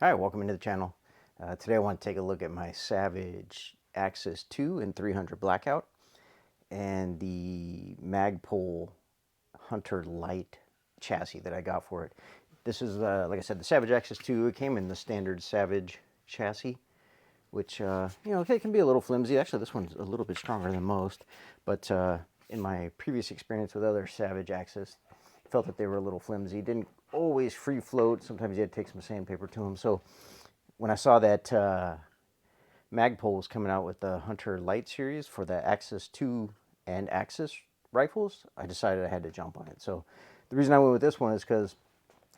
Hi, welcome into the channel. Today I want to take a look at my Savage Axis 2 and 300 Blackout and the Magpul Hunter Lite chassis that I got for it. This is, like I said, the Savage Axis 2. It came in the standard Savage chassis, which, it can be a little flimsy. Actually, this one's a little bit stronger than most, but in my previous experience with other Savage Axis, felt that they were a little flimsy. Didn't always free float. Sometimes you had to take some sandpaper to them. So when I saw that Magpul was coming out with the Hunter Lite series for the Axis 2 and Axis rifles, I decided I had to jump on it. So the reason I went with this one is because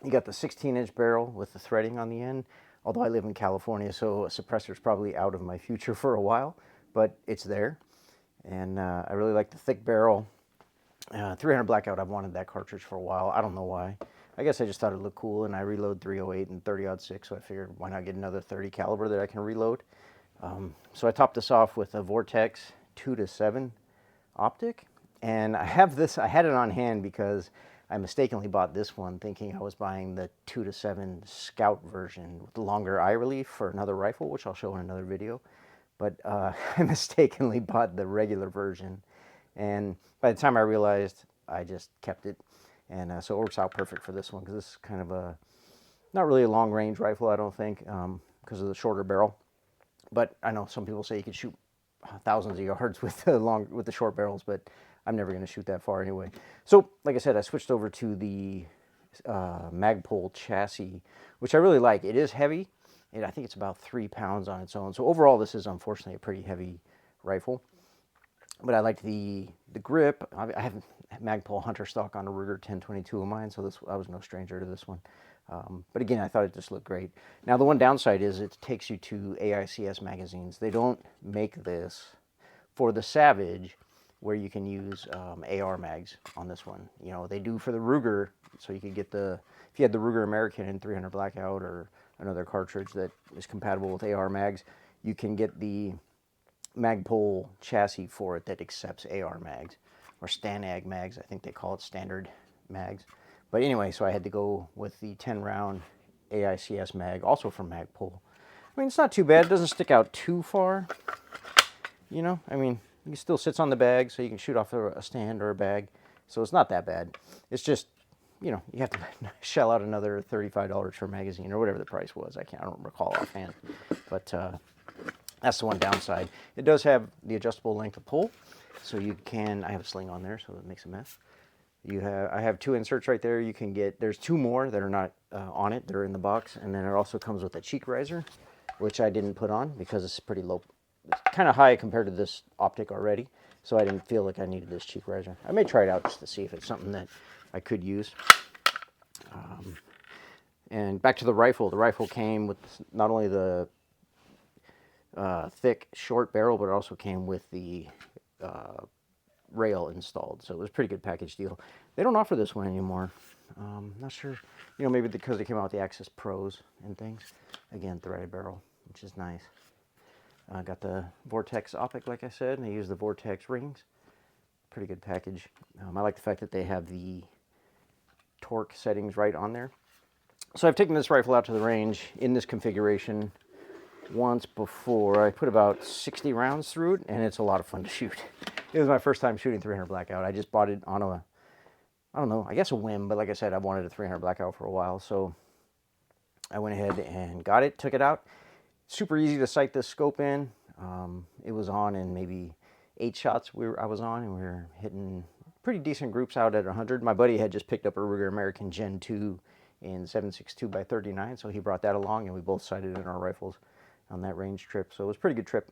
you got the 16-inch barrel with the threading on the end. Although I live in California, so a suppressor is probably out of my future for a while, but it's there. And I really like the thick barrel. 300 Blackout, I've wanted that cartridge for a while. I don't know why. I guess I just thought it looked cool, and I reload 308 and 30-06, so I figured why not get another 30 caliber that I can reload. So I topped this off with a Vortex 2-7 optic, and I had it on hand because I mistakenly bought this one thinking I was buying the 2-7 Scout version with the longer eye relief for another rifle, which I'll show in another video. But I mistakenly bought the regular version, and by the time I realized, I just kept it. And so it works out perfect for this one because this is kind of a, not really a long range rifle, I don't think, because of the shorter barrel. But I know some people say you could shoot thousands of yards with the short barrels, but I'm never going to shoot that far anyway. So, like I said, I switched over to the Magpul chassis, which I really like. It is heavy. I think it's about 3 pounds on its own. So overall, this is unfortunately a pretty heavy rifle. But I liked the grip. I have Magpul Hunter stock on a Ruger 1022 of mine, so I was no stranger to this one. But again, I thought it just looked great. Now, the one downside is it takes you to AICS magazines. They don't make this for the Savage, where you can use AR mags on this one. You know, they do for the Ruger, so you could get if you had the Ruger American in 300 Blackout or another cartridge that is compatible with AR mags, you can get the Magpul chassis for it that accepts AR mags, or StanAg mags, I think they call it, standard mags. But anyway, so I had to go with the 10-round AICS mag, also from Magpul. I mean, it's not too bad. It doesn't stick out too far. You know, I mean, it still sits on the bag, so you can shoot off a stand or a bag. So it's not that bad. It's just, you know, you have to shell out another $35 for a magazine or whatever the price was. I don't recall offhand. But that's the one downside. It does have the adjustable length of pull, so you can, I have a sling on there, so it makes a mess. I have 2 inserts right there. You can get, there's 2 more that are not on it. They're in the box. And then it also comes with a cheek riser, which I didn't put on because it's pretty low. It's kind of high compared to this optic already. So I didn't feel like I needed this cheek riser. I may try it out just to see if it's something that I could use. And back to the rifle. The rifle came with not only the thick, short barrel, but it also came with the rail installed, so it was a pretty good package deal. They don't offer this one anymore. Not sure, you know, maybe because they came out with the Axis Pros and things. Again, threaded barrel, which is nice. Got the Vortex optic, like I said, and they use the Vortex rings. Pretty good package. I like the fact that they have the torque settings right on there. So I've taken this rifle out to the range in this configuration once before. I put about 60 rounds through it, and it's a lot of fun to shoot. It was my first time shooting 300 Blackout. I just bought it on I don't know, I guess a whim, but like I said, I've wanted a 300 Blackout for a while, so I went ahead and got it, took it out. Super easy to sight this scope in. It was on in maybe 8 shots I was on, and we were hitting pretty decent groups out at 100. My buddy had just picked up a Ruger American Gen 2 in 7.62 by 39, so he brought that along, and we both sighted in our rifles on that range trip, so it was a pretty good trip.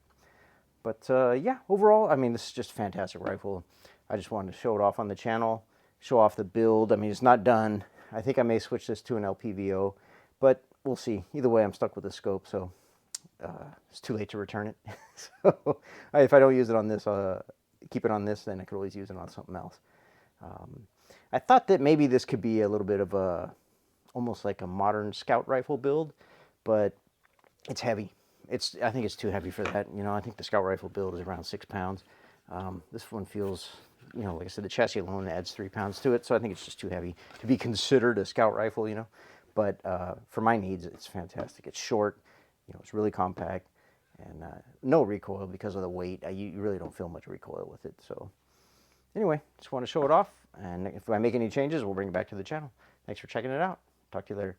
But yeah, overall, I mean, this is just a fantastic rifle. I just wanted to show it off on the channel, show off the build. I mean, it's not done. I think I may switch this to an LPVO, but we'll see. Either way, I'm stuck with the scope, so it's too late to return it. So if I don't use it on this, keep it on this, then I could always use it on something else. I thought that maybe this could be a little bit of almost like a modern scout rifle build, but it's heavy. I think it's too heavy for that. You know, I think the scout rifle build is around 6 pounds. This one feels, you know, like I said, the chassis alone adds 3 pounds to it, so I think it's just too heavy to be considered a scout rifle, you know. But for my needs, it's fantastic. It's short, it's really compact, and no recoil because of the weight. You really don't feel much recoil with it. So anyway, just want to show it off, and if I make any changes, we'll bring it back to the channel. Thanks for checking it out. Talk to you later.